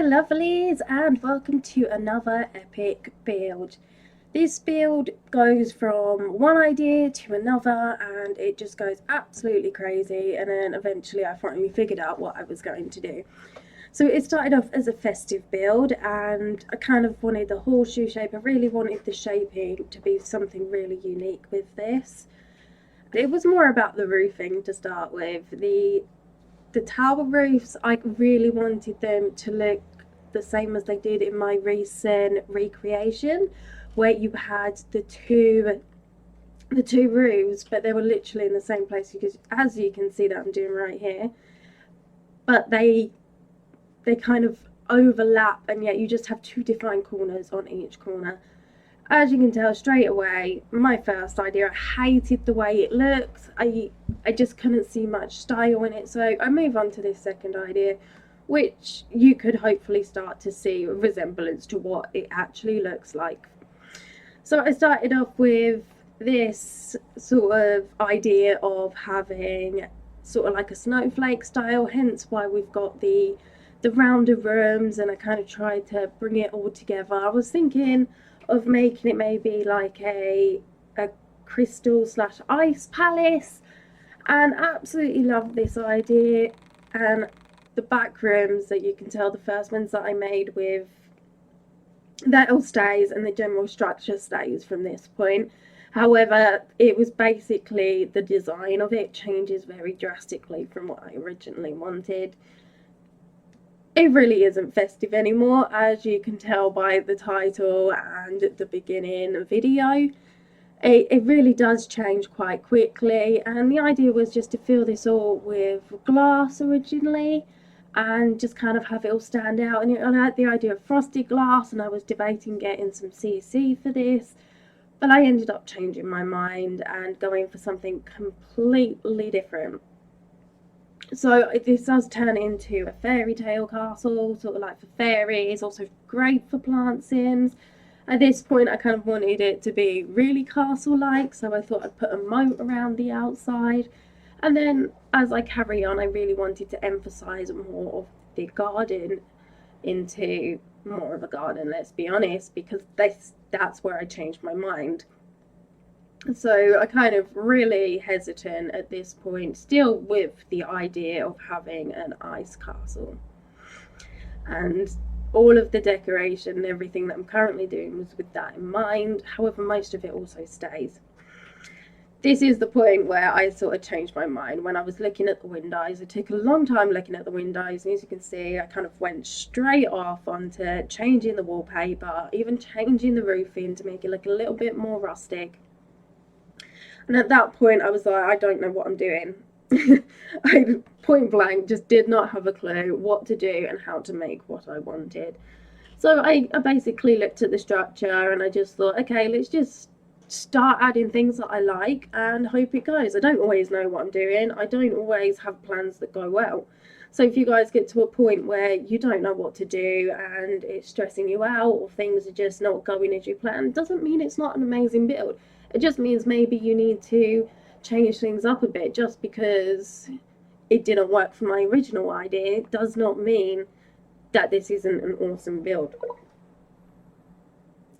lovelies, and welcome to another epic build. This build goes from one idea to another and it just goes absolutely crazy, and then eventually I finally figured out what I was going to do. So it started off as a festive build and I kind of wanted the horseshoe shape. I really wanted the shaping to be something really unique with this. It was more about the roofing to start with. The tower roofs, I really wanted them to look the same as they did in my recent recreation, where you had the two roofs, but they were literally in the same place, because as you can see that I'm doing right here, but they kind of overlap, and yet you just have two defined corners on each corner. As you can tell straight away, my first idea, I hated the way it looks. I just couldn't see much style in it, so I move on to this second idea, which you could hopefully start to see a resemblance to what it actually looks like. So I started off with this sort of idea of having sort of like a snowflake style, hence why we've got the rounder rooms, and I kind of tried to bring it all together. I was thinking of making it maybe like a crystal slash ice palace, and absolutely love this idea. And the back rooms, that you can tell, the first ones that I made with, that all stays, and the general structure stays from this point. However, it was basically the design of it changes very drastically from what I originally wanted. It really isn't festive anymore, as you can tell by the title and the beginning video. It really does change quite quickly, and the idea was just to fill this all with glass originally and just kind of have it all stand out. And I had the idea of frosted glass, and I was debating getting some CC for this, but I ended up changing my mind and going for something completely different. So this does turn into a fairy tale castle, sort of like for fairies, also great for plant sims. At this point I kind of wanted it to be really castle-like, so I thought I'd put a moat around the outside. And then as I carry on, I really wanted to emphasise more of the garden into more of a garden, let's be honest, because that's where I changed my mind. So I kind of really hesitant at this point, still with the idea of having an ice castle. And all of the decoration and everything that I'm currently doing was with that in mind. However, most of it also stays. This is the point where I sort of changed my mind. When I was looking at the windows, I took a long time looking at the windows, and as you can see, I kind of went straight off onto changing the wallpaper, even changing the roofing to make it look a little bit more rustic. And at that point I was like, I don't know what I'm doing. I point blank just did not have a clue what to do and how to make what I wanted. So I basically looked at the structure and I just thought, okay, let's just start adding things that I like and hope it goes. I don't always know what I'm doing. I don't always have plans that go well. So if you guys get to a point where you don't know what to do and it's stressing you out, or things are just not going as you planned, doesn't mean it's not an amazing build. It just means maybe you need to change things up a bit. Just because it didn't work for my original idea does not mean that this isn't an awesome build.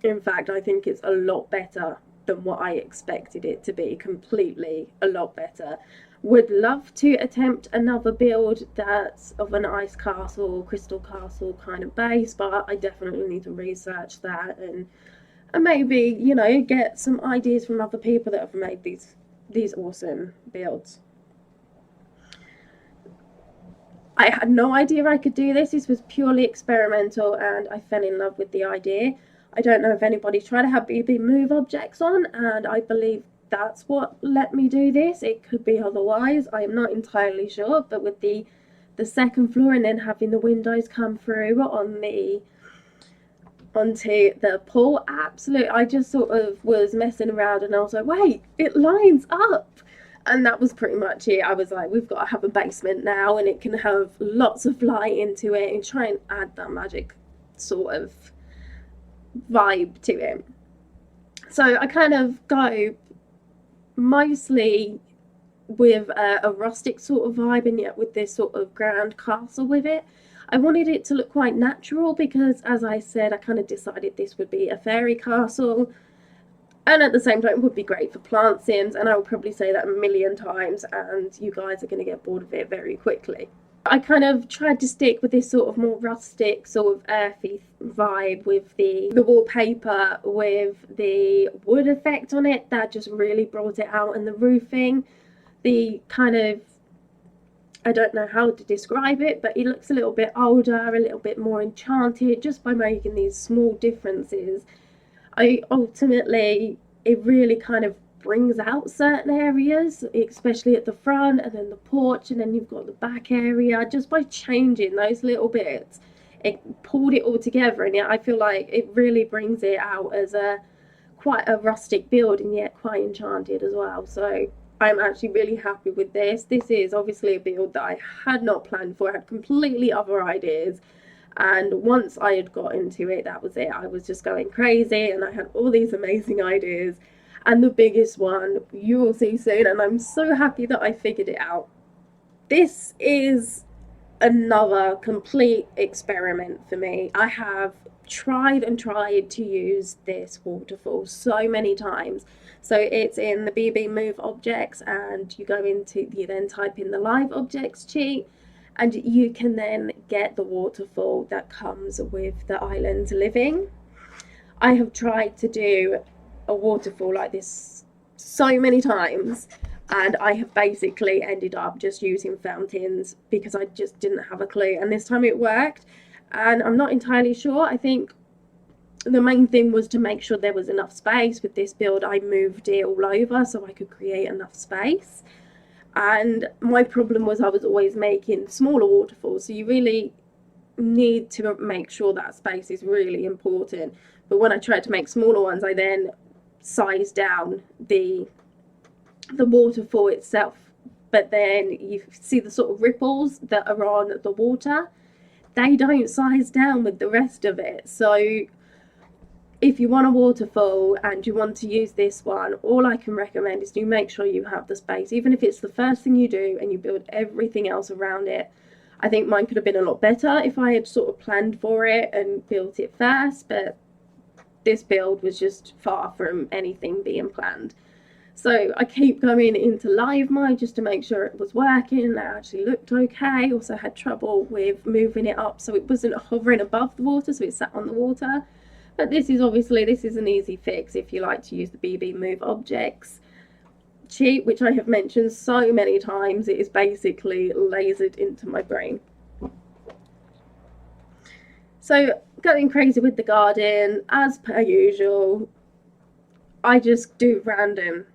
In fact, I think it's a lot better than what I expected it to be. Completely a lot better. Would love to attempt another build that's of an ice castle, crystal castle kind of base, but I definitely need to research that and maybe, you know, get some ideas from other people that have made these awesome builds. I had no idea I could do this. This was purely experimental and I fell in love with the idea. I don't know if anybody's tried to have BB move objects on, and I believe that's what let me do this. It could be otherwise, I am not entirely sure, but with the second floor and then having the windows come through onto the pool, absolutely, I just sort of was messing around and I was like, wait, it lines up. And that was pretty much it. I was like, we've got to have a basement now, and it can have lots of light into it, and try and add that magic sort of vibe to it. So I kind of go mostly with a rustic sort of vibe, and yet with this sort of grand castle with it. I wanted it to look quite natural because, as I said, I kind of decided this would be a fairy castle, and at the same time, it would be great for plant sims, and I will probably say that a million times, and you guys are going to get bored of it very quickly. I kind of tried to stick with this sort of more rustic, sort of earthy vibe with the wallpaper, with the wood effect on it that just really brought it out, and the roofing, the kind of, I don't know how to describe it, but it looks a little bit older, a little bit more enchanted just by making these small differences. I ultimately, it really kind of brings out certain areas, especially at the front and then the porch, and then you've got the back area. Just by changing those little bits, it pulled it all together, and yet I feel like it really brings it out as a quite a rustic build and yet quite enchanted as well. So I'm actually really happy with this. This is obviously a build that I had not planned for. I had completely other ideas, and once I had got into it, that was it. I was just going crazy, and I had all these amazing ideas, and the biggest one you will see soon, and I'm so happy that I figured it out. This is another complete experiment for me. I have tried and tried to use this waterfall so many times. So it's in the BB Move objects, and you go into, you then type in the live objects cheat, and you can then get the waterfall that comes with the island living. I have tried to do a waterfall like this so many times, and I have basically ended up just using fountains because I just didn't have a clue, and this time it worked. And I'm not entirely sure. I think the main thing was to make sure there was enough space. With this build, I moved it all over so I could create enough space, and my problem was I was always making smaller waterfalls, so you really need to make sure that space is really important. But when I tried to make smaller ones, I then sized down the waterfall itself, but then you see the sort of ripples that are on the water, they don't size down with the rest of it. So if you want a waterfall and you want to use this one, all I can recommend is you make sure you have the space, even if it's the first thing you do and you build everything else around it. I think mine could have been a lot better if I had sort of planned for it and built it first, but this build was just far from anything being planned. So I keep going into live mode just to make sure it was working and it actually looked okay. Also had trouble with moving it up so it wasn't hovering above the water, so it sat on the water. But this is obviously, this is an easy fix if you like to use the BB Move objects cheat, which I have mentioned so many times. It is basically lasered into my brain. So going crazy with the garden, as per usual. I just do random.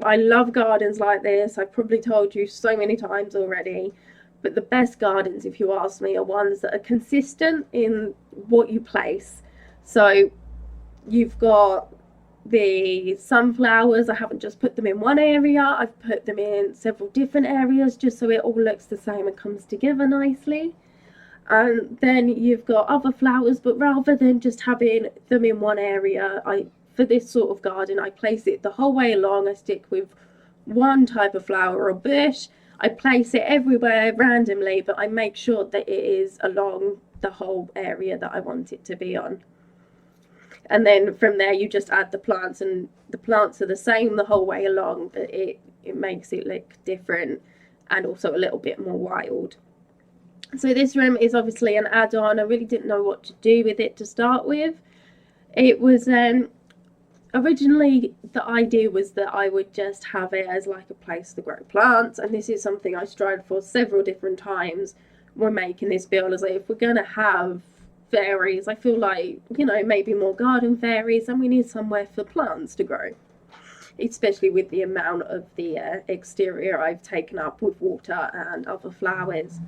I love gardens like this. I've probably told you so many times already. But the best gardens, if you ask me, are ones that are consistent in what you place. So you've got the sunflowers. I haven't just put them in one area. I've put them in several different areas just so it all looks the same and comes together nicely. And then you've got other flowers, but rather than just having them in one area, for this sort of garden, I place it the whole way along. I stick with one type of flower or bush. I place it everywhere randomly, but I make sure that it is along the whole area that I want it to be on. And then from there you just add the plants, and the plants are the same the whole way along, but it makes it look different and also a little bit more wild. So this room is obviously an add-on. I really didn't know what to do with it to start with. It was originally the idea was that I would just have it as like a place to grow plants, and this is something I strived for several different times when making this build. As like, if we're gonna have fairies, I feel like, you know, maybe more garden fairies, and we need somewhere for plants to grow, especially with the amount of the exterior I've taken up with water and other flowers.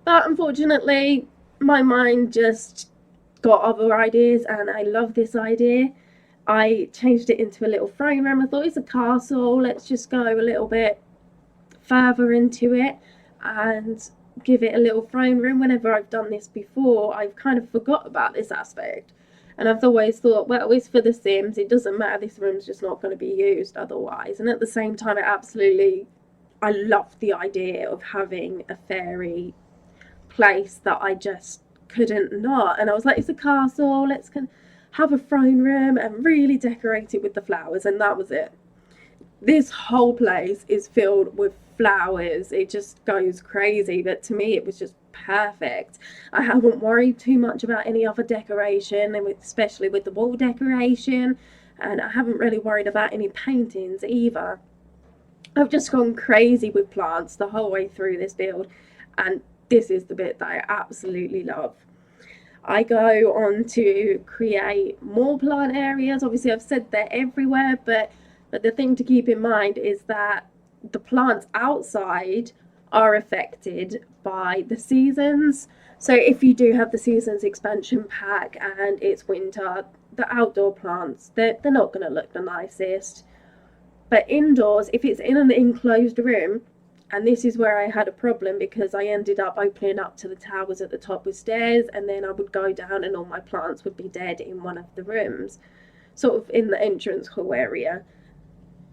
But unfortunately my mind just got other ideas, and I love this idea. I changed it into a little throne room. I thought it's a castle, let's just go a little bit further into it and give it a little throne room. Whenever I've done this before, I've kind of forgot about this aspect, and I've always thought, well, it's for the Sims, it doesn't matter, this room's just not going to be used otherwise. And at the same time, I love the idea of having a fairy place that I just couldn't not. And I was like, it's a castle, let's have a throne room and really decorate it with the flowers. And that was it. This whole place is filled with flowers. It just goes crazy. But to me, it was just perfect. I haven't worried too much about any other decoration, and especially with the wall decoration. And I haven't really worried about any paintings either. I've just gone crazy with plants the whole way through this build, and this is the bit that I absolutely love. I go on to create more plant areas. Obviously, I've said they're everywhere, but the thing to keep in mind is that the plants outside are affected by the seasons. So if you do have the seasons expansion pack and it's winter, the outdoor plants, they're not going to look the nicest. But indoors, if it's in an enclosed room, and this is where I had a problem because I ended up opening up to the towers at the top with stairs, and then I would go down and all my plants would be dead in one of the rooms, sort of in the entrance hall area.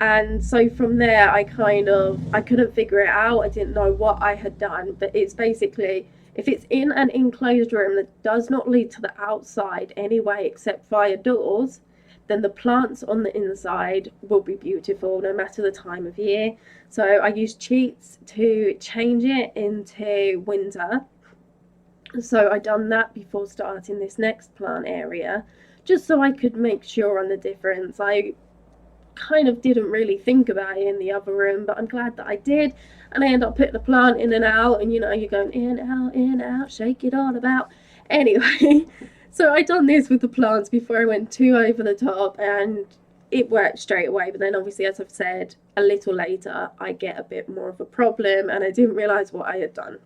And so from there, I couldn't figure it out. I didn't know what I had done, but it's basically, if it's in an enclosed room that does not lead to the outside anyway, except via doors, then the plants on the inside will be beautiful no matter the time of year. So I used cheats to change it into winter. So I done that before starting this next plant area, just so I could make sure on the difference. I kind of didn't really think about it in the other room, but I'm glad that I did. And I end up putting the plant in and out, and you're going in, out, shake it all about. Anyway, so I done this with the plants before I went too over the top, and it worked straight away. But then obviously, as I've said, a little later I get a bit more of a problem, and I didn't realise what I had done.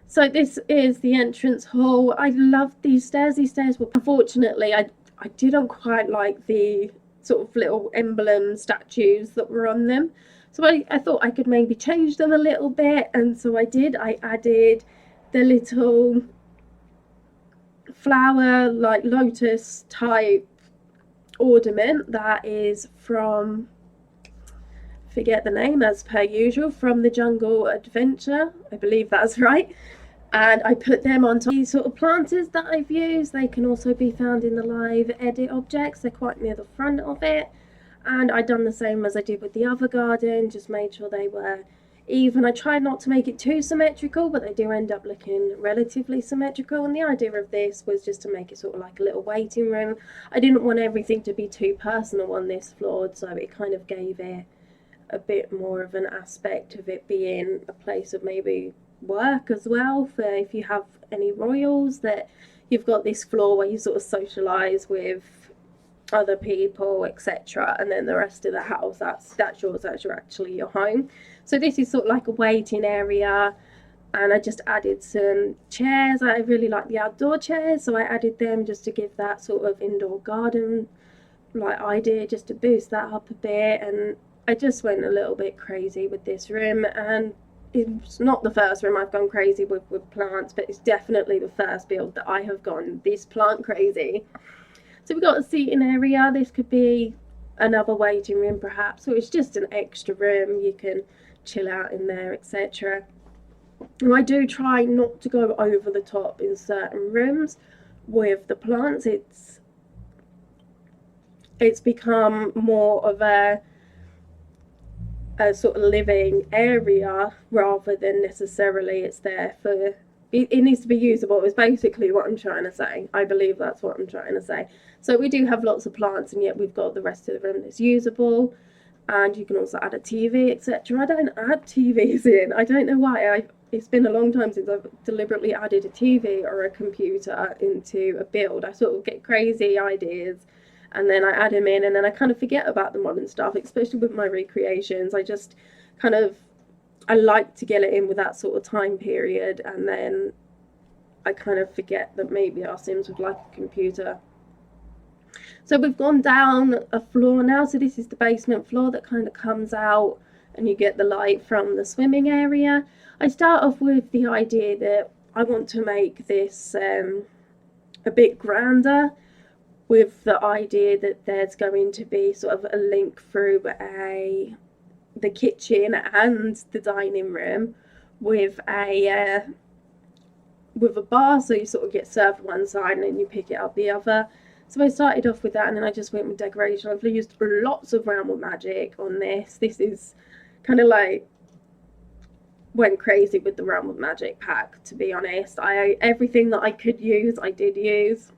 So this is the entrance hall. I love these stairs. These stairs were, unfortunately, I didn't quite like the sort of little emblem statues that were on them. So I thought I could maybe change them a little bit, and so I did. I added the little flower, like lotus type ornament that is from, forget the name as per usual, from the Jungle Adventure. I believe that's right. And I put them onto these sort of planters that I've used. They can also be found in the live edit objects. They're quite near the front of it. And I done the same as I did with the other garden, just made sure they were even. I tried not to make it too symmetrical, but they do end up looking relatively symmetrical. And the idea of this was just to make it sort of like a little waiting room. I didn't want everything to be too personal on this floor, so it kind of gave it a bit more of an aspect of it being a place of maybe work as well, for if you have any royals, that you've got this floor where you sort of socialize with other people, etc., and then the rest of the house, that's yours, that's actually your home. So this is sort of like a waiting area, and I just added some chairs. I really like the outdoor chairs, so I added them just to give that sort of indoor garden like idea, just to boost that up a bit. And I just went a little bit crazy with this room, and it's not the first room I've gone crazy with plants, but it's definitely the first build that I have gone this plant crazy. So we've got a seating area. This could be another waiting room perhaps, or it's just an extra room. You can chill out in there, etc. And I do try not to go over the top in certain rooms with the plants. It's become more of a sort of living area rather than necessarily it's there for, it needs to be usable, is basically what I'm trying to say. I believe that's what I'm trying to say. So we do have lots of plants, and yet we've got the rest of the room that's usable. And you can also add a TV, etc. I don't add TVs in. I don't know why. It's been a long time since I've deliberately added a TV or a computer into a build. I sort of get crazy ideas, and then I add them in, and then I kind of forget about the modern stuff, especially with my recreations. I like to get it in with that sort of time period, and then I kind of forget that maybe our Sims would like a computer. So we've gone down a floor now. So this is the basement floor that kind of comes out, and you get the light from the swimming area. I start off with the idea that I want to make this a bit grander, with the idea that there's going to be sort of a link through the kitchen and the dining room, with a bar, so you sort of get served one side and then you pick it up the other. So I started off with that, and then I just went with decoration. I've used lots of Realm of Magic on this. This is kind of like went crazy with the Realm of Magic pack, to be honest. Everything that I could use, I did use.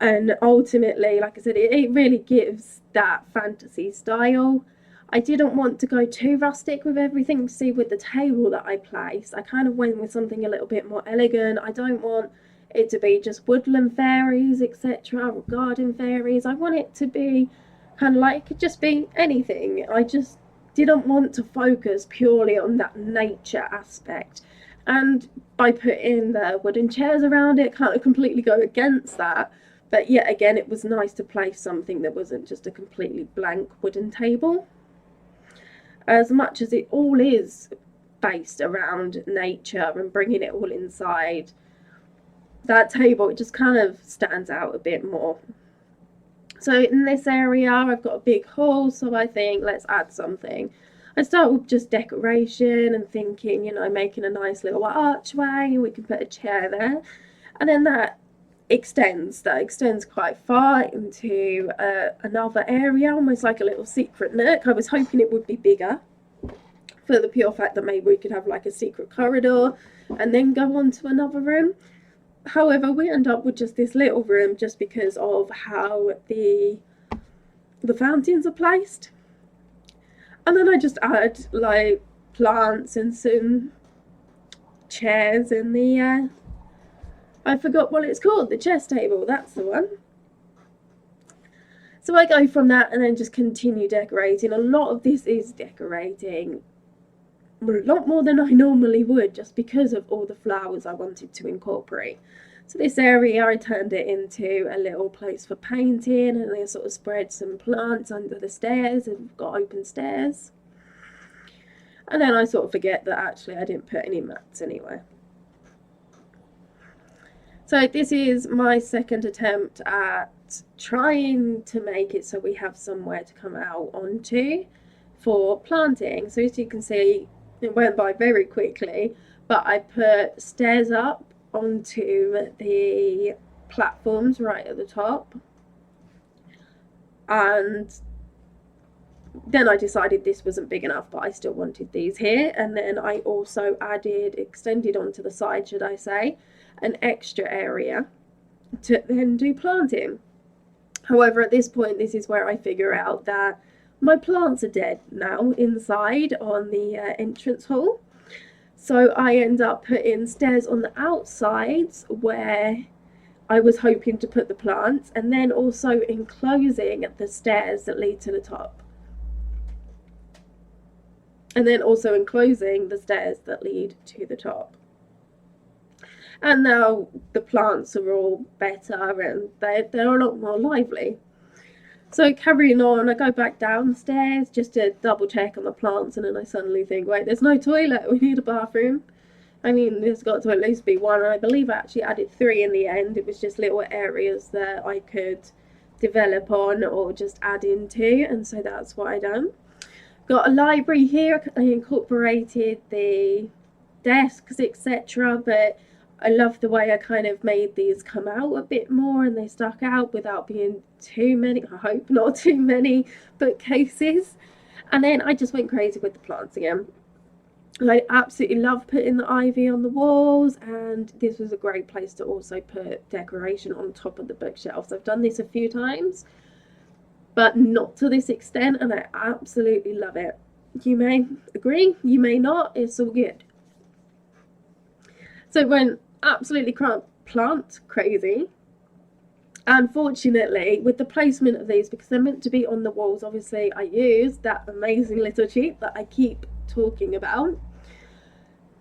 And ultimately, like I said, it really gives that fantasy style. I didn't want to go too rustic with everything. See, with the table that I placed, I kind of went with something a little bit more elegant. I don't want it to be just woodland fairies, etc., or garden fairies. I want it to be kind of like, it could just be anything. I just didn't want to focus purely on that nature aspect. And by putting the wooden chairs around it, kind of completely go against that. But yet again, it was nice to place something that wasn't just a completely blank wooden table. As much as it all is based around nature and bringing it all inside, that table, it just kind of stands out a bit more. So in this area, I've got a big hall, so I think let's add something. I start with just decoration and thinking, you know, making a nice little archway, and we can put a chair there. And then that extends quite far into another area, almost like a little secret nook. I was hoping it would be bigger, for the pure fact that maybe we could have like a secret corridor and then go on to another room. However, we end up with just this little room just because of how the fountains are placed. And then I just add like plants and some chairs in the I forgot what it's called, the chess table, that's the one. So I go from that and then just continue decorating. A lot of this is decorating, a lot more than I normally would, just because of all the flowers I wanted to incorporate. So this area, I turned it into a little place for painting, and I sort of spread some plants under the stairs, and we've got open stairs. And then I sort of forget that actually I didn't put any mats anywhere. So this is my second attempt at trying to make it so we have somewhere to come out onto for planting. So as you can see, it went by very quickly, but I put stairs up onto the platforms right at the top. And then I decided this wasn't big enough, but I still wanted these here. And then I also extended onto the side, should I say, an extra area to then do planting. However, at this point, this is where I figure out that my plants are dead now inside on the entrance hall. So I end up putting stairs on the outsides where I was hoping to put the plants, and then also enclosing the stairs that lead to the top. And then also enclosing the stairs that lead to the top. And now the plants are all better and they're a lot more lively. So carrying on, I go back downstairs just to double check on the plants, and then I suddenly think, wait, there's no toilet, we need a bathroom. I mean, there's got to at least be one, and I believe I actually added 3 in the end. It was just little areas that I could develop on or just add into, and so that's what I done. Got a library here. I incorporated the desks, etc., but I love the way I kind of made these come out a bit more and they stuck out without being too many, I hope not too many, bookcases. And then I just went crazy with the plants again. I absolutely love putting the ivy on the walls, and this was a great place to also put decoration on top of the bookshelves. I've done this a few times, but not to this extent, and I absolutely love it. You may agree, you may not, it's all good. So it went absolutely plant crazy. Unfortunately, with the placement of these, because they're meant to be on the walls, obviously I used that amazing little cheat that I keep talking about.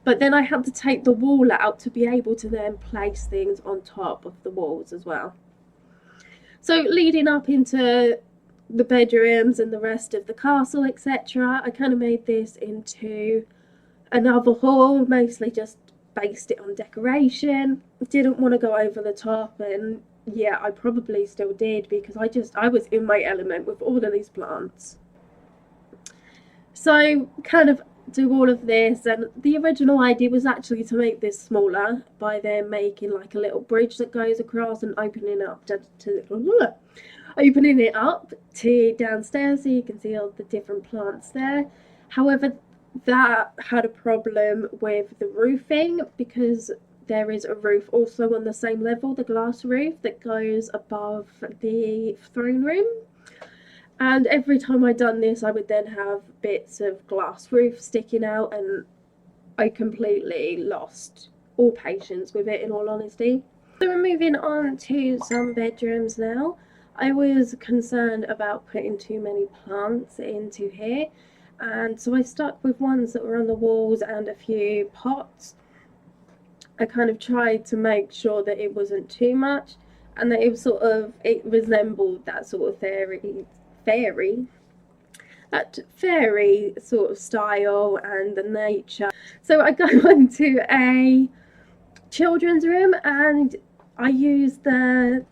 But then I had to take the wall out to be able to then place things on top of the walls as well. So leading up into the bedrooms and the rest of the castle, etc., I kind of made this into another hall, mostly just based it on decoration. Didn't want to go over the top, and yeah, I probably still did, because I was in my element with all of these plants. So kind of do all of this, and the original idea was actually to make this smaller by then making like a little bridge that goes across and opening it up to downstairs so you can see all the different plants there. However, that had a problem with the roofing because there is a roof also on the same level, the glass roof that goes above the throne room. And every time I'd done this, I would then have bits of glass roof sticking out, and I completely lost all patience with it, in all honesty. So we're moving on to some bedrooms now. I was concerned about putting too many plants into here, and so I stuck with ones that were on the walls and a few pots. I kind of tried to make sure that it wasn't too much and that it resembled that sort of fairy sort of style and the nature. So I go into a children's room and I use the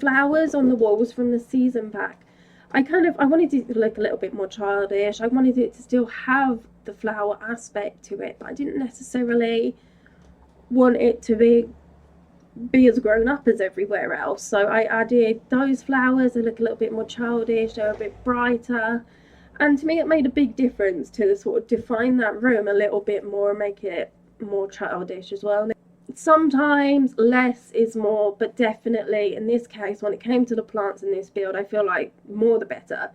flowers on the walls from the season pack. I wanted it to look a little bit more childish. I wanted it to still have the flower aspect to it, but I didn't necessarily want it to be as grown up as everywhere else. So I added those flowers. They look a little bit more childish, they're a bit brighter, and to me it made a big difference to sort of define that room a little bit more and make it more childish as well. Sometimes less is more, but definitely in this case, when it came to the plants in this build, I feel like more the better.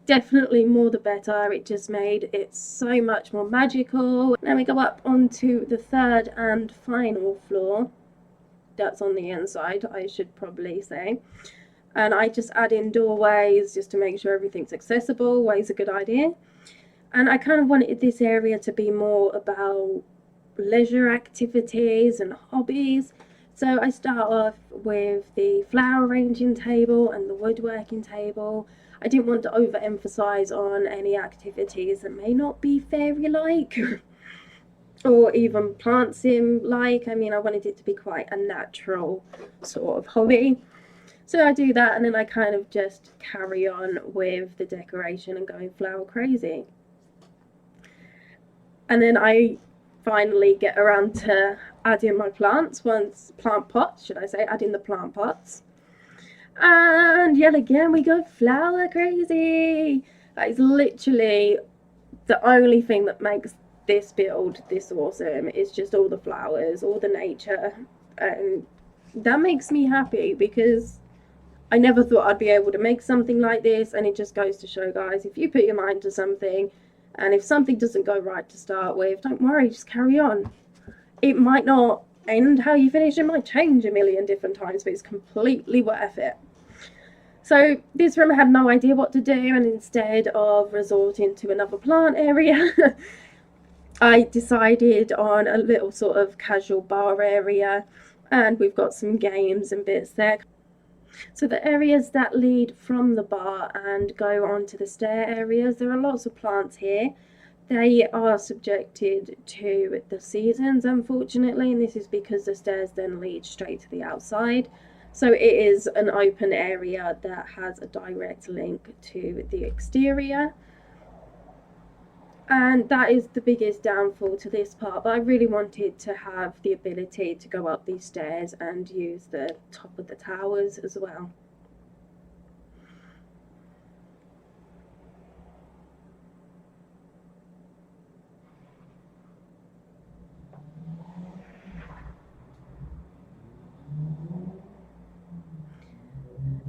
Definitely more the better. It just made it so much more magical. Now we go up onto the third and final floor. That's on the inside, I should probably say. And I just add in doorways just to make sure everything's accessible. Always a good idea. And I kind of wanted this area to be more about leisure activities and hobbies. So I start off with the flower arranging table and the woodworking table. I didn't want to overemphasize on any activities that may not be fairy-like or even plant sim-like. I mean, I wanted it to be quite a natural sort of hobby. So I do that, and then I kind of just carry on with the decoration and going flower crazy. And then I finally get around to adding my plant pots, adding the plant pots. And yet again we go flower crazy. That is literally the only thing that makes this build this awesome. Is just all the flowers, all the nature, and that makes me happy because I never thought I'd be able to make something like this. And it just goes to show, guys, if you put your mind to something, and if something doesn't go right to start with, don't worry, just carry on. It might not end how you finish, it might change a million different times, but it's completely worth it. So this room had no idea what to do, and instead of resorting to another plant area, I decided on a little sort of casual bar area, and we've got some games and bits there. So the areas that lead from the bar and go onto the stair areas, there are lots of plants here. They are subjected to the seasons, unfortunately, and this is because the stairs then lead straight to the outside. So it is an open area that has a direct link to the exterior. And that is the biggest downfall to this part, but I really wanted to have the ability to go up these stairs and use the top of the towers as well.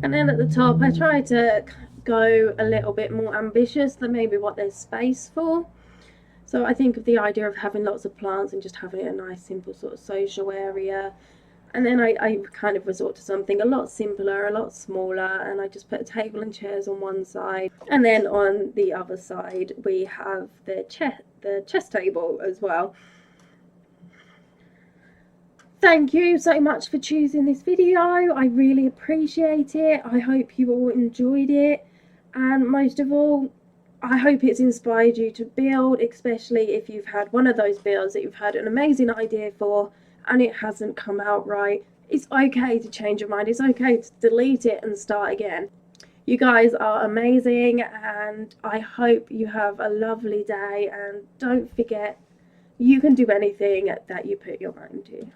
And then at the top I tried to go a little bit more ambitious than maybe what there's space for. So I think of the idea of having lots of plants and just having a nice simple sort of social area. And then I kind of resort to something a lot simpler, a lot smaller, and I just put a table and chairs on one side. And then on the other side we have the chess table as well. Thank you so much for choosing this video. I really appreciate it. I hope you all enjoyed it. And most of all, I hope it's inspired you to build, especially if you've had one of those builds that you've had an amazing idea for and it hasn't come out right. It's okay to change your mind. It's okay to delete it and start again. You guys are amazing, and I hope you have a lovely day. And don't forget, you can do anything that you put your mind to.